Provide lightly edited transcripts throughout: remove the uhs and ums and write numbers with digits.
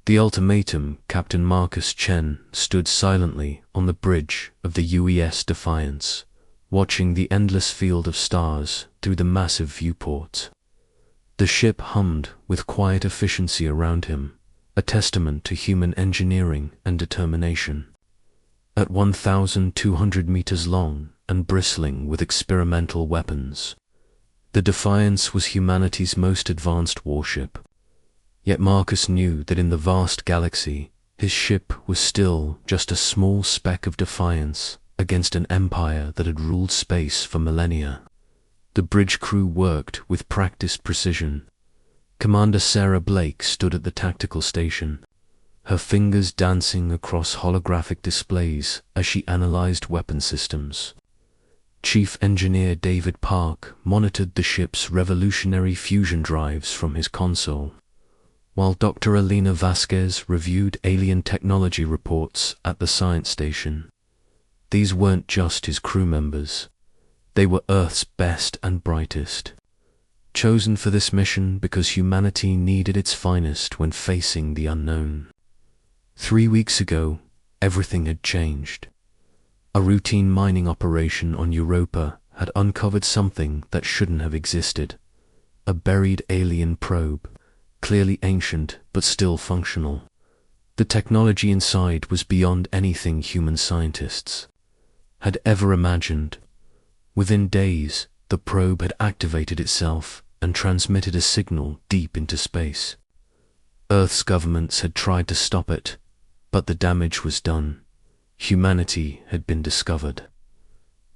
The ultimatum, Captain Marcus Chen stood silently on the bridge of the UES Defiance, watching the endless field of stars through the massive viewport. The ship hummed with quiet efficiency around him, a testament to human engineering and determination. At 1,200 meters long and bristling with experimental weapons, the Defiance was humanity's most advanced warship. Yet Marcus knew that in the vast galaxy, his ship was still just a small speck of defiance against an empire that had ruled space for millennia. The bridge crew worked with practiced precision. Commander Sarah Blake stood at the tactical station, her fingers dancing across holographic displays as she analyzed weapon systems. Chief Engineer David Park monitored the ship's revolutionary fusion drives from his console, while Dr. Alina Vasquez reviewed alien technology reports at the science station. These weren't just his crew members. They were Earth's best and brightest, chosen for this mission because humanity needed its finest when facing the unknown. 3 weeks ago, everything had changed. A routine mining operation on Europa had uncovered something that shouldn't have existed. A buried alien probe, clearly ancient but still functional. The technology inside was beyond anything human scientists had ever imagined. Within days, the probe had activated itself and transmitted a signal deep into space. Earth's governments had tried to stop it, but the damage was done. Humanity had been discovered.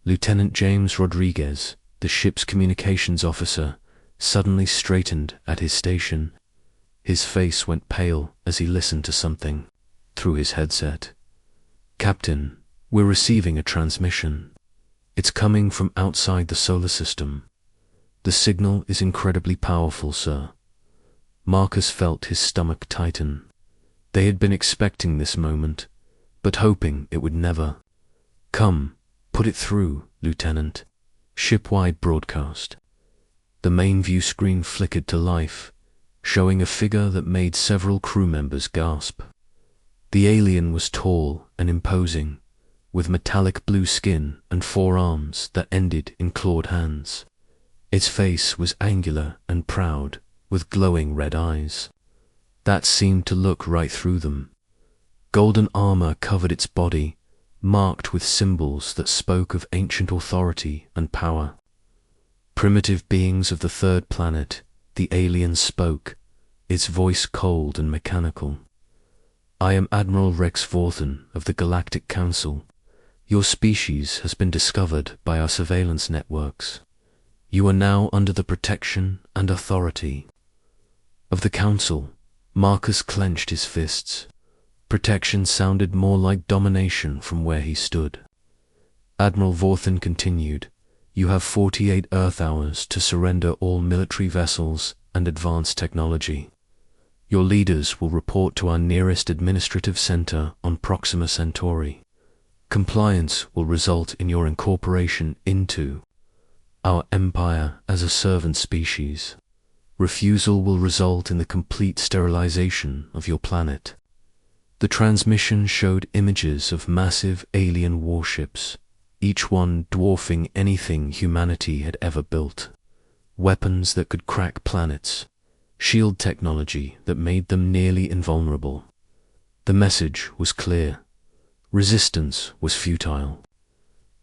Lieutenant James Rodriguez, the ship's communications officer, suddenly straightened at his station. His face went pale as he listened to something through his headset. "Captain, we're receiving a transmission. It's coming from outside the solar system. The signal is incredibly powerful, sir." Marcus felt his stomach tighten. They had been expecting this moment, but hoping it would never. "Come, put it through, Lieutenant." Ship-wide broadcast. The main view screen flickered to life, showing a figure that made several crew members gasp. The alien was tall and imposing, with metallic blue skin and 4 arms that ended in clawed hands. Its face was angular and proud, with glowing red eyes that seemed to look right through them. Golden armor covered its body, marked with symbols that spoke of ancient authority and power. Primitive beings of the third planet, the alien spoke, its voice cold and mechanical. "I am Admiral Rex Vorthen of the Galactic Council. Your species has been discovered by our surveillance networks. You are now under the protection and authority of the Council." Marcus clenched his fists. Protection sounded more like domination from where he stood. Admiral Vorthen continued, "You have 48 Earth hours to surrender all military vessels and advanced technology. Your leaders will report to our nearest administrative center on Proxima Centauri. Compliance will result in your incorporation into our empire as a servant species. Refusal will result in the complete sterilization of your planet." The transmission showed images of massive alien warships, each one dwarfing anything humanity had ever built. Weapons that could crack planets, shield technology that made them nearly invulnerable. The message was clear. Resistance was futile.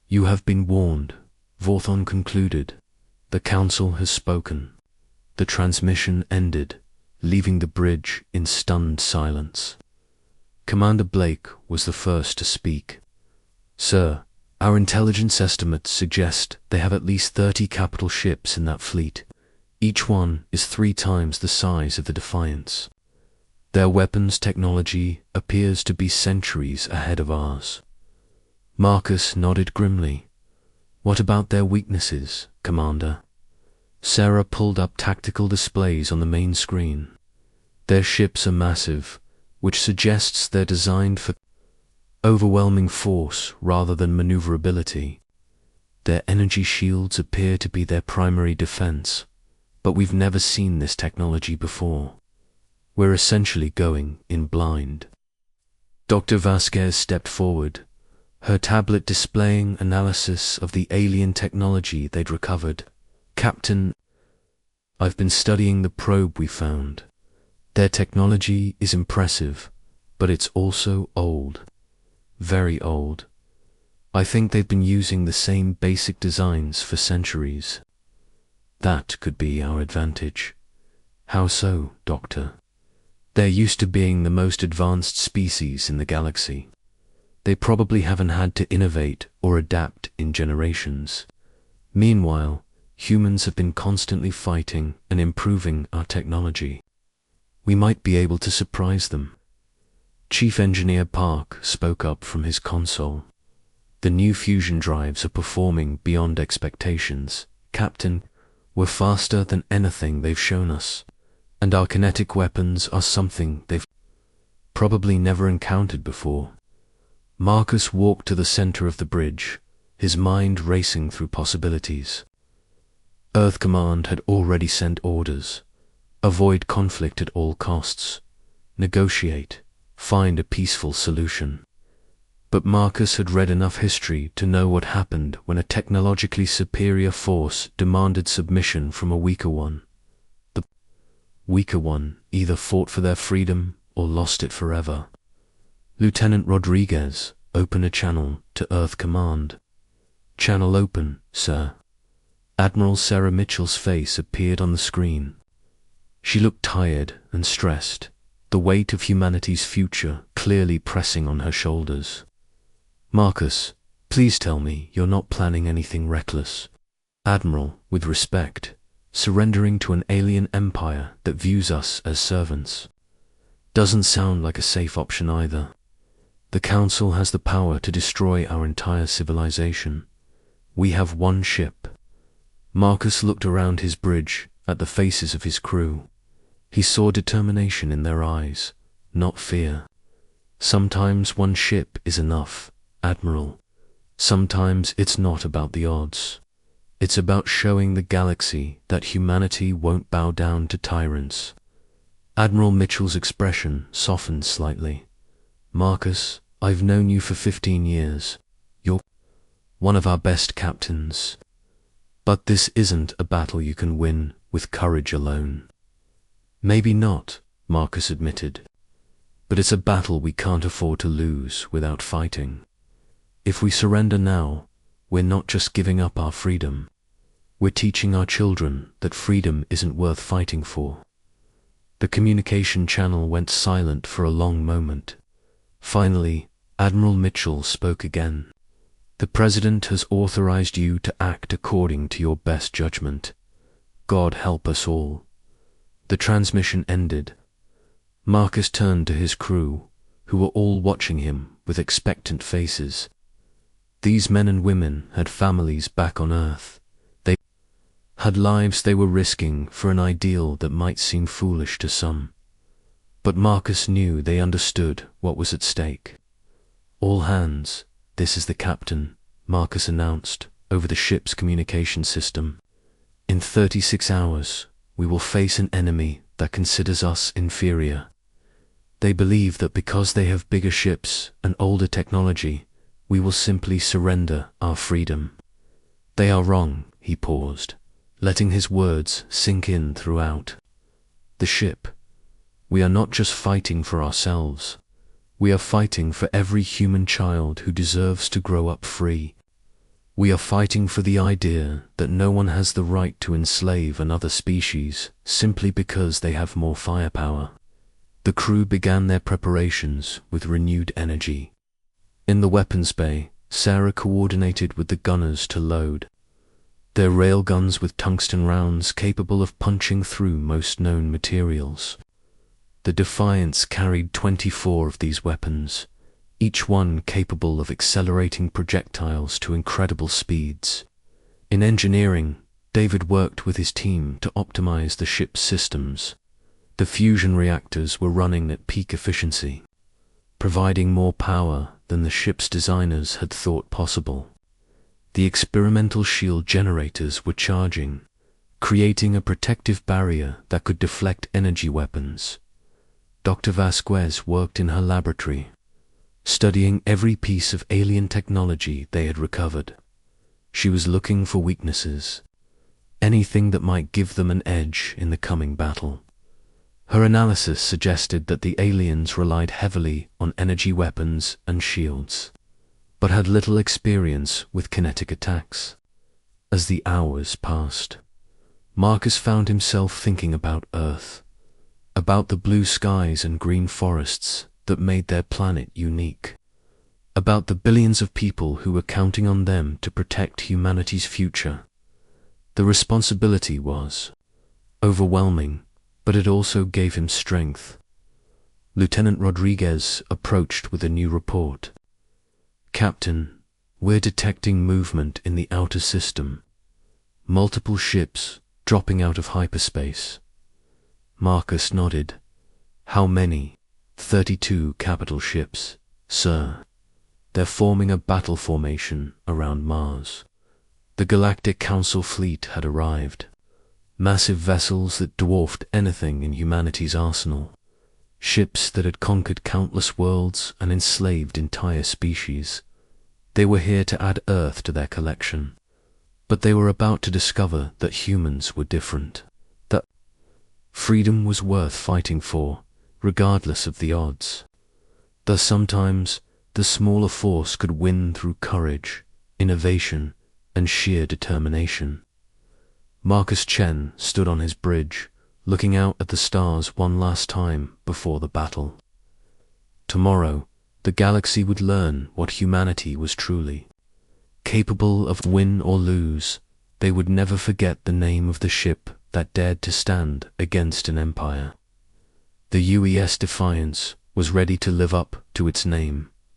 "You have been warned," Vorthon concluded. "The Council has spoken." The transmission ended, leaving the bridge in stunned silence. Commander Blake was the first to speak. "Sir, our intelligence estimates suggest they have at least 30 capital ships in that fleet. Each one is 3 times the size of the Defiance. Their weapons technology appears to be centuries ahead of ours." Marcus nodded grimly. "What about their weaknesses, Commander?" Sarah pulled up tactical displays on the main screen. "Their ships are massive, which suggests they're designed for overwhelming force rather than maneuverability. Their energy shields appear to be their primary defense, but we've never seen this technology before. We're essentially going in blind. Dr. Vasquez stepped forward, her tablet displaying analysis of the alien technology they'd recovered. Captain, I've been studying the probe we found. Their technology is impressive, but it's also old. Very old. I think they've been using the same basic designs for centuries. That could be our advantage. How so, Doctor? They're used to being the most advanced species in the galaxy. They probably haven't had to innovate or adapt in generations. Meanwhile, humans have been constantly fighting and improving our technology. We might be able to surprise them. Chief Engineer Park spoke up from his console. The new fusion drives are performing beyond expectations. Captain, we're faster than anything they've shown us, and our kinetic weapons are something they've probably never encountered before. Marcus walked to the center of the bridge, his mind racing through possibilities. Earth Command had already sent orders. Avoid conflict at all costs. Negotiate. Find a peaceful solution. But Marcus had read enough history to know what happened when a technologically superior force demanded submission from a weaker one. The weaker one either fought for their freedom or lost it forever. Lieutenant Rodriguez, open a channel to Earth Command. Channel open, sir. Admiral Sarah Mitchell's face appeared on the screen. She looked tired and stressed, the weight of humanity's future clearly pressing on her shoulders. Marcus, please tell me you're not planning anything reckless. Admiral, with respect, surrendering to an alien empire that views us as servants. Doesn't sound like a safe option either. The Council has the power to destroy our entire civilization. We have one ship. Marcus looked around his bridge at the faces of his crew. He saw determination in their eyes, not fear. Sometimes one ship is enough, Admiral. Sometimes it's not about the odds. It's about showing the galaxy that humanity won't bow down to tyrants. Admiral Mitchell's expression softened slightly. Marcus, I've known you for 15 years. You're one of our best captains. But this isn't a battle you can win with courage alone. Maybe not, Marcus admitted. But it's a battle we can't afford to lose without fighting. If we surrender now, we're not just giving up our freedom. We're teaching our children that freedom isn't worth fighting for. The communication channel went silent for a long moment. Finally, Admiral Mitchell spoke again. The President has authorized you to act according to your best judgment. God help us all. The transmission ended. Marcus turned to his crew, who were all watching him with expectant faces. These men and women had families back on Earth. They had lives they were risking for an ideal that might seem foolish to some. But Marcus knew they understood what was at stake. All hands, this is the captain, Marcus announced over the ship's communication system. In 36 hours, we will face an enemy that considers us inferior. They believe that because they have bigger ships and older technology, we will simply surrender our freedom. They are wrong, he paused, letting his words sink in throughout. The ship. We are not just fighting for ourselves. We are fighting for every human child who deserves to grow up free. We are fighting for the idea that no one has the right to enslave another species simply because they have more firepower. The crew began their preparations with renewed energy. In the weapons bay, Sarah coordinated with the gunners to load. Their railguns with tungsten rounds capable of punching through most known materials. The Defiance carried 24 of these weapons, each one capable of accelerating projectiles to incredible speeds. In engineering, David worked with his team to optimize the ship's systems. The fusion reactors were running at peak efficiency, providing more power than the ship's designers had thought possible. The experimental shield generators were charging, creating a protective barrier that could deflect energy weapons. Dr. Vasquez worked in her laboratory, studying every piece of alien technology they had recovered. She was looking for weaknesses, anything that might give them an edge in the coming battle. Her analysis suggested that the aliens relied heavily on energy weapons and shields, but had little experience with kinetic attacks. As the hours passed, Marcus found himself thinking about Earth, about the blue skies and green forests that made their planet unique, about the billions of people who were counting on them to protect humanity's future. The responsibility was overwhelming, but it also gave him strength. Lieutenant Rodriguez approached with a new report. "Captain, we're detecting movement in the outer system. Multiple ships dropping out of hyperspace." Marcus nodded. "How many?" 32 capital ships, sir. They're forming a battle formation around Mars. The Galactic Council fleet had arrived. Massive vessels that dwarfed anything in humanity's arsenal. Ships that had conquered countless worlds and enslaved entire species. They were here to add Earth to their collection. But they were about to discover that humans were different. That freedom was worth fighting for, regardless of the odds. Thus sometimes, the smaller force could win through courage, innovation, and sheer determination. Marcus Chen stood on his bridge, looking out at the stars one last time before the battle. Tomorrow, the galaxy would learn what humanity was truly. Capable of win or lose, they would never forget the name of the ship that dared to stand against an empire. The UES Defiance was ready to live up to its name, *.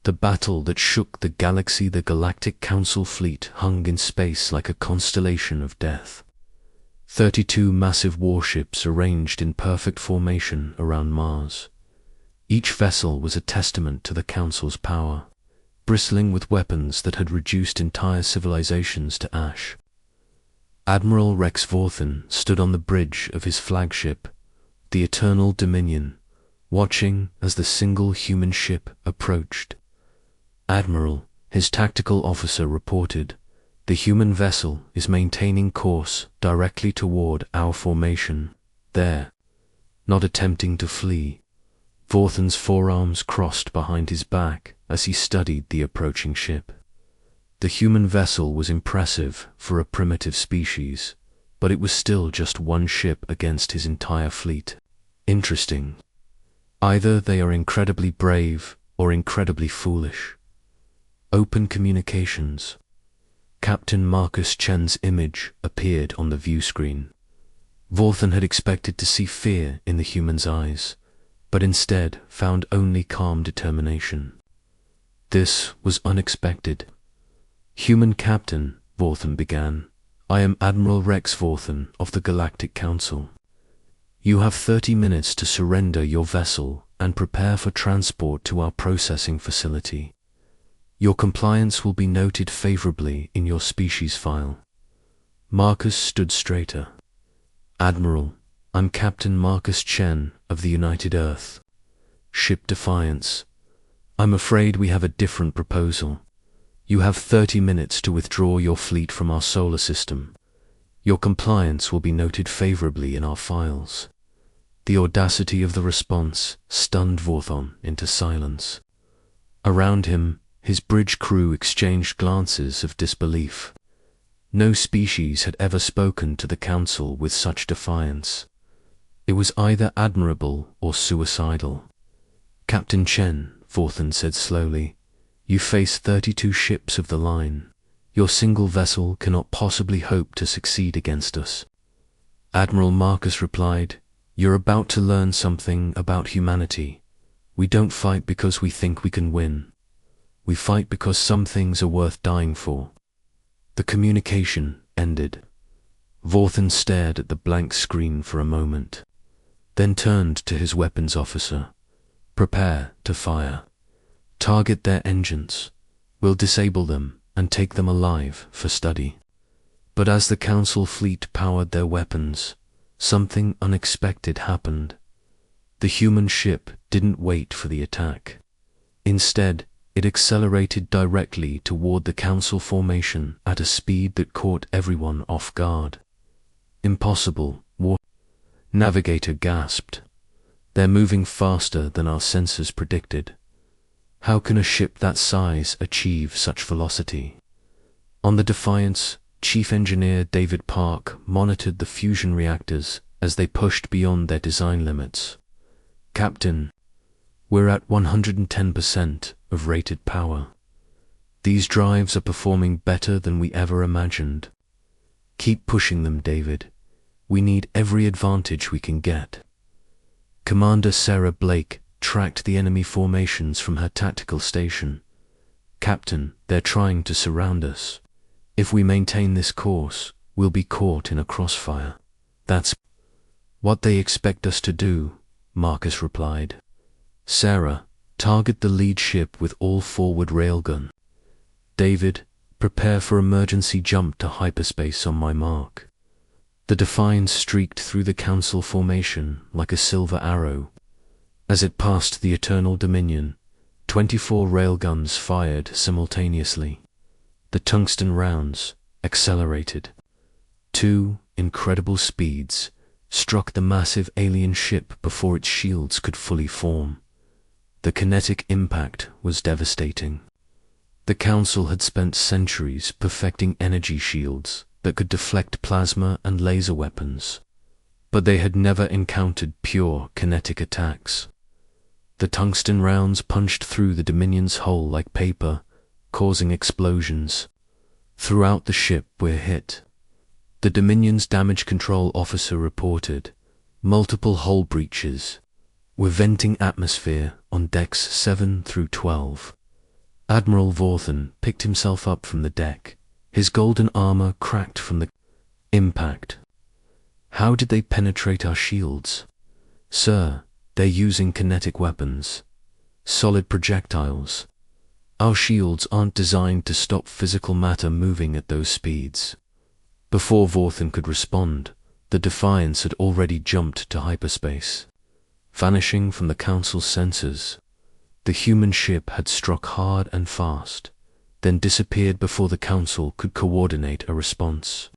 The battle that shook the galaxy, the Galactic Council fleet hung in space like a constellation of death. 32 massive warships arranged in perfect formation around Mars. Each vessel was a testament to the Council's power, bristling with weapons that had reduced entire civilizations to ash. Admiral Rex Vorthan stood on the bridge of his flagship, the Eternal Dominion, watching as the single human ship approached. "Admiral," his tactical officer reported, "the human vessel is maintaining course directly toward our formation. There, not attempting to flee." Vorthan's forearms crossed behind his back as he studied the approaching ship. The human vessel was impressive for a primitive species, but it was still just one ship against his entire fleet. Interesting. Either they are incredibly brave or incredibly foolish. Open communications. Captain Marcus Chen's image appeared on the view screen. Vorthan had expected to see fear in the human's eyes, but instead found only calm determination. This was unexpected. "Human Captain," Vorthan began, "I am Admiral Rex Vorthan of the Galactic Council. You have 30 minutes to surrender your vessel and prepare for transport to our processing facility. Your compliance will be noted favorably in your species file." Marcus stood straighter. "Admiral, I'm Captain Marcus Chen of the United Earth. Ship Defiance. I'm afraid we have a different proposal. You have 30 minutes to withdraw your fleet from our solar system. Your compliance will be noted favorably in our files." The audacity of the response stunned Vorthan into silence. Around him, his bridge crew exchanged glances of disbelief. No species had ever spoken to the Council with such defiance. It was either admirable or suicidal. "Captain Chen," Vorthan said slowly, "you face 32 ships of the line. Your single vessel cannot possibly hope to succeed against us." Admiral Marcus replied, "You're about to learn something about humanity. We don't fight because we think we can win. We fight because some things are worth dying for." The communication ended. Vorthan stared at the blank screen for a moment, then turned to his weapons officer. "Prepare to fire. Target their engines. We'll disable them and take them alive for study." But as the Council fleet powered their weapons, Something unexpected happened. The human ship didn't wait for the attack. Instead, it accelerated directly toward the Council formation at a speed that caught everyone off guard. Impossible, Navigator gasped. They're moving faster than our sensors predicted. How can a ship that size achieve such velocity? On the Defiance, Chief Engineer David Park monitored the fusion reactors as they pushed beyond their design limits. Captain, we're at 110% of rated power. These drives are performing better than we ever imagined. Keep pushing them, David. We need every advantage we can get. Commander Sarah Blake tracked the enemy formations from her tactical station. Captain, they're trying to surround us. If we maintain this course, we'll be caught in a crossfire. That's what they expect us to do, Marcus replied. Sarah, target the lead ship with all forward railgun. David, prepare for emergency jump to hyperspace on my mark. The Defiance streaked through the Council formation like a silver arrow. As it passed the Eternal Dominion, 24 railguns fired simultaneously. The tungsten rounds, accelerated. 2 incredible speeds, struck the massive alien ship before its shields could fully form. The kinetic impact was devastating. The Council had spent centuries perfecting energy shields that could deflect plasma and laser weapons, but they had never encountered pure kinetic attacks. The tungsten rounds punched through the Dominion's hull like paper, causing explosions. Throughout the ship we're hit. The Dominion's damage control officer reported multiple hull breaches. We're venting atmosphere on decks 7 through 12. Admiral Vorthan picked himself up from the deck, his golden armor cracked from the impact. How did they penetrate our shields? Sir, they're using kinetic weapons. Solid projectiles. Our shields aren't designed to stop physical matter moving at those speeds. Before Vorthan could respond, the Defiance had already jumped to hyperspace. Vanishing from the Council's sensors, the human ship had struck hard and fast, then disappeared before the Council could coordinate a response.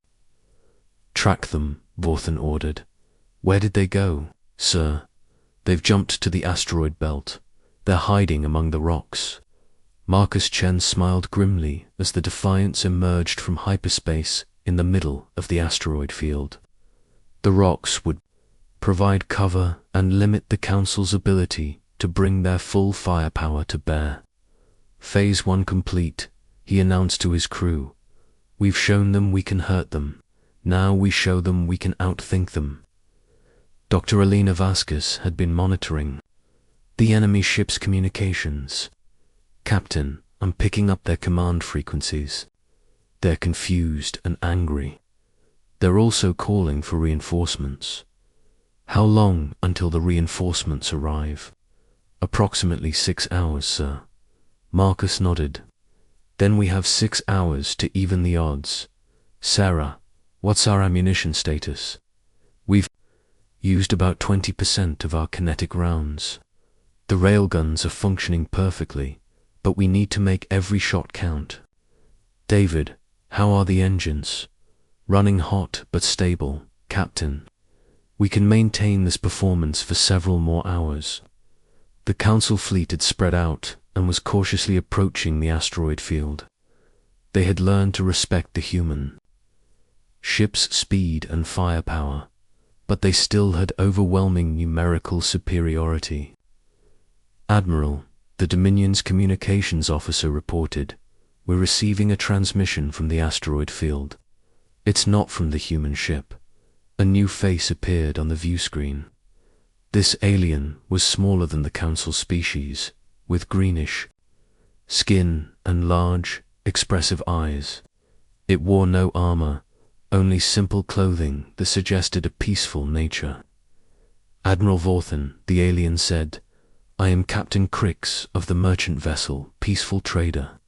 Track them, Vorthan ordered. Where did they go, sir? They've jumped to the asteroid belt. They're hiding among the rocks. Marcus Chen smiled grimly as the Defiance emerged from hyperspace in the middle of the asteroid field. The rocks would provide cover and limit the Council's ability to bring their full firepower to bear. Phase 1 complete, he announced to his crew. We've shown them we can hurt them. Now we show them we can outthink them. Dr. Alina Vasquez had been monitoring the enemy ship's communications. Captain, I'm picking up their command frequencies. They're confused and angry. They're also calling for reinforcements. How long until the reinforcements arrive? Approximately 6 hours, sir. Marcus nodded. Then we have 6 hours to even the odds. Sarah, what's our ammunition status? We've used about 20% of our kinetic rounds. The railguns are functioning perfectly, but we need to make every shot count. David, how are the engines? Running hot but stable, Captain. We can maintain this performance for several more hours. The Council fleet had spread out and was cautiously approaching the asteroid field. They had learned to respect the human ship's speed and firepower, but they still had overwhelming numerical superiority. Admiral, the Dominion's communications officer reported, we're receiving a transmission from the asteroid field. It's not from the human ship. A new face appeared on the view screen. This alien was smaller than the Council species, with greenish skin and large, expressive eyes. It wore no armor, only simple clothing that suggested a peaceful nature. Admiral Vorthan, the alien said, I am Captain Crix of the merchant vessel Peaceful Trader.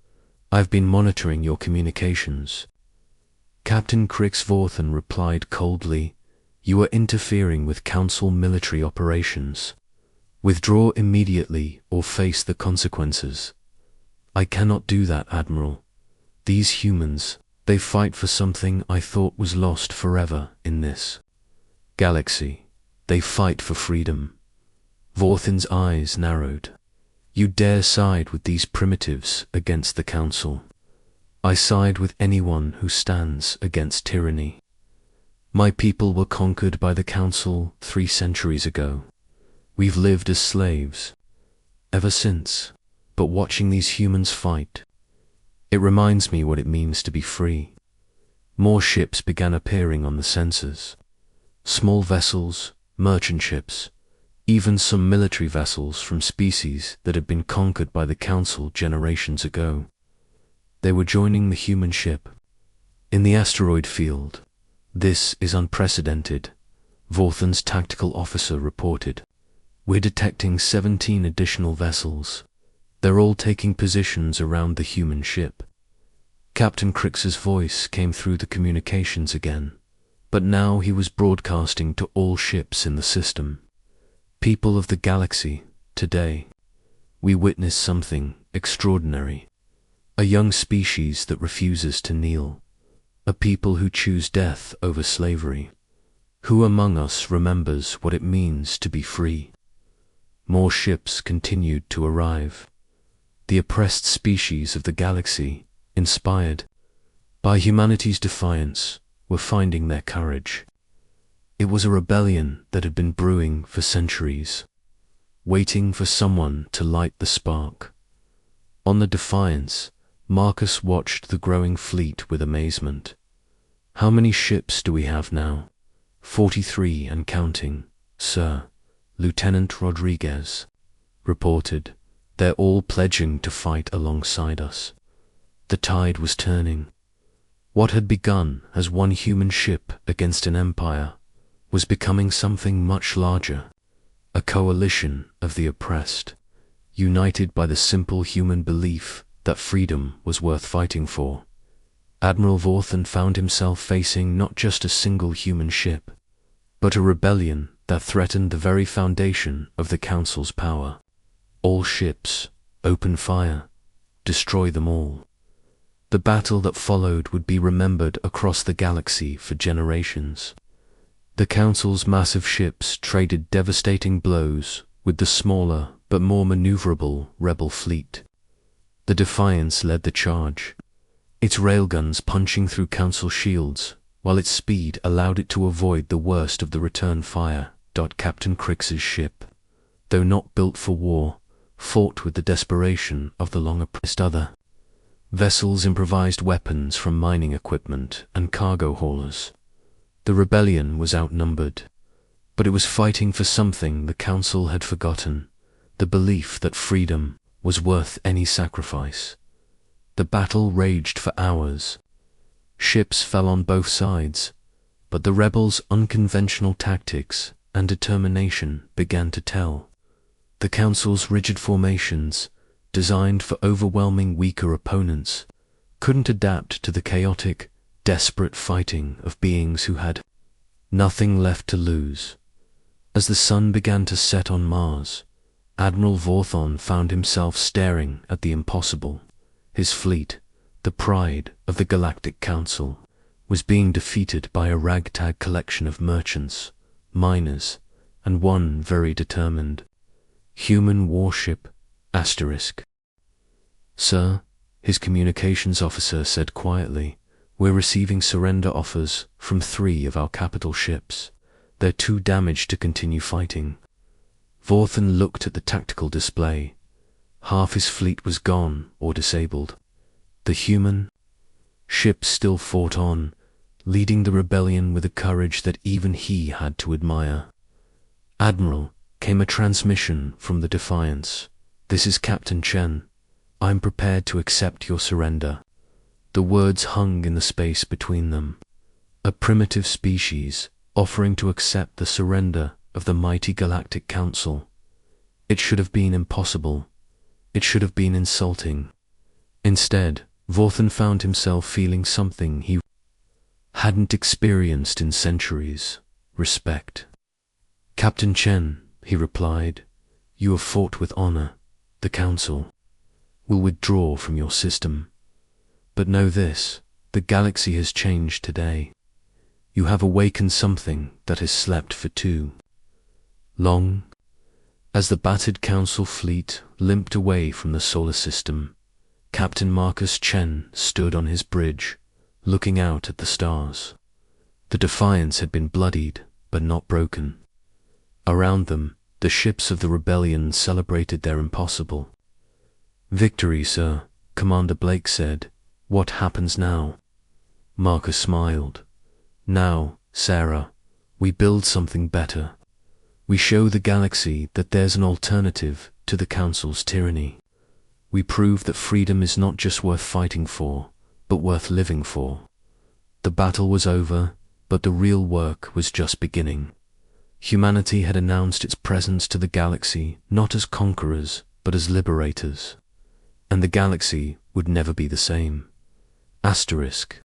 I've been monitoring your communications. Captain Crix Vorthan replied coldly, You are interfering with Council military operations. Withdraw immediately or face the consequences. I cannot do that, Admiral. These humans, they fight for something I thought was lost forever in this galaxy. They fight for freedom. Vorthin's eyes narrowed. You dare side with these primitives against the Council? I side with anyone who stands against tyranny. My people were conquered by the Council 3 centuries ago. We've lived as slaves ever since, but watching these humans fight, it reminds me what it means to be free. More ships began appearing on the sensors. Small vessels, merchant ships, even some military vessels from species that had been conquered by the Council generations ago. They were joining the human ship. In the asteroid field, this is unprecedented, Vorthin's tactical officer reported. We're detecting 17 additional vessels. They're all taking positions around the human ship. Captain Crix's voice came through the communications again, but now he was broadcasting to all ships in the system. People of the galaxy, today, we witness something extraordinary. A young species that refuses to kneel. A people who choose death over slavery. Who among us remembers what it means to be free? More ships continued to arrive. The oppressed species of the galaxy, inspired by humanity's defiance, were finding their courage. It was a rebellion that had been brewing for centuries, waiting for someone to light the spark. On the Defiance, Marcus watched the growing fleet with amazement. How many ships do we have now? 43 and counting, sir, Lieutenant Rodriguez reported. They're all pledging to fight alongside us. The tide was turning. What had begun as one human ship against an empire was becoming something much larger, a coalition of the oppressed, united by the simple human belief that freedom was worth fighting for. Admiral Vorthin found himself facing not just a single human ship, but a rebellion that threatened the very foundation of the Council's power. All ships, open fire, destroy them all. The battle that followed would be remembered across the galaxy for generations. The Council's massive ships traded devastating blows with the smaller but more maneuverable rebel fleet. The Defiance led the charge, its railguns punching through Council shields, while its speed allowed it to avoid the worst of the return fire. Captain Crix's ship, though not built for war, fought with the desperation of the long-oppressed other. Vessels improvised weapons from mining equipment and cargo haulers. The rebellion was outnumbered, but it was fighting for something the Council had forgotten, the belief that freedom was worth any sacrifice. The battle raged for hours. Ships fell on both sides, but the rebels' unconventional tactics and determination began to tell. The Council's rigid formations, designed for overwhelming weaker opponents, couldn't adapt to the chaotic, desperate fighting of beings who had nothing left to lose. As the sun began to set on Mars, Admiral Vorthon found himself staring at the impossible. His fleet, the pride of the Galactic Council, was being defeated by a ragtag collection of merchants, miners, and one very determined human warship, *. Sir, his communications officer said quietly, we're receiving surrender offers from 3 of our capital ships. They're too damaged to continue fighting. Vorthin looked at the tactical display. Half his fleet was gone or disabled. The human ships still fought on, leading the rebellion with a courage that even he had to admire. Admiral, came a transmission from the Defiance. This is Captain Chen. I'm prepared to accept your surrender. The words hung in the space between them. A primitive species offering to accept the surrender of the mighty Galactic Council. It should have been impossible. It should have been insulting. Instead, Vorthin found himself feeling something he hadn't experienced in centuries, respect. Captain Chen, he replied, you have fought with honor. The Council will withdraw from your system. But know this, the galaxy has changed today. You have awakened something that has slept for too long. As the battered Council fleet limped away from the solar system, Captain Marcus Chen stood on his bridge, looking out at the stars. The Defiance had been bloodied, but not broken. Around them, the ships of the rebellion celebrated their impossible. Victory, sir, Commander Blake said. What happens now? Marcus smiled. Now, Sarah, we build something better. We show the galaxy that there's an alternative to the Council's tyranny. We prove that freedom is not just worth fighting for, but worth living for. The battle was over, but the real work was just beginning. Humanity had announced its presence to the galaxy not as conquerors, but as liberators. And the galaxy would never be the same. Asterisk.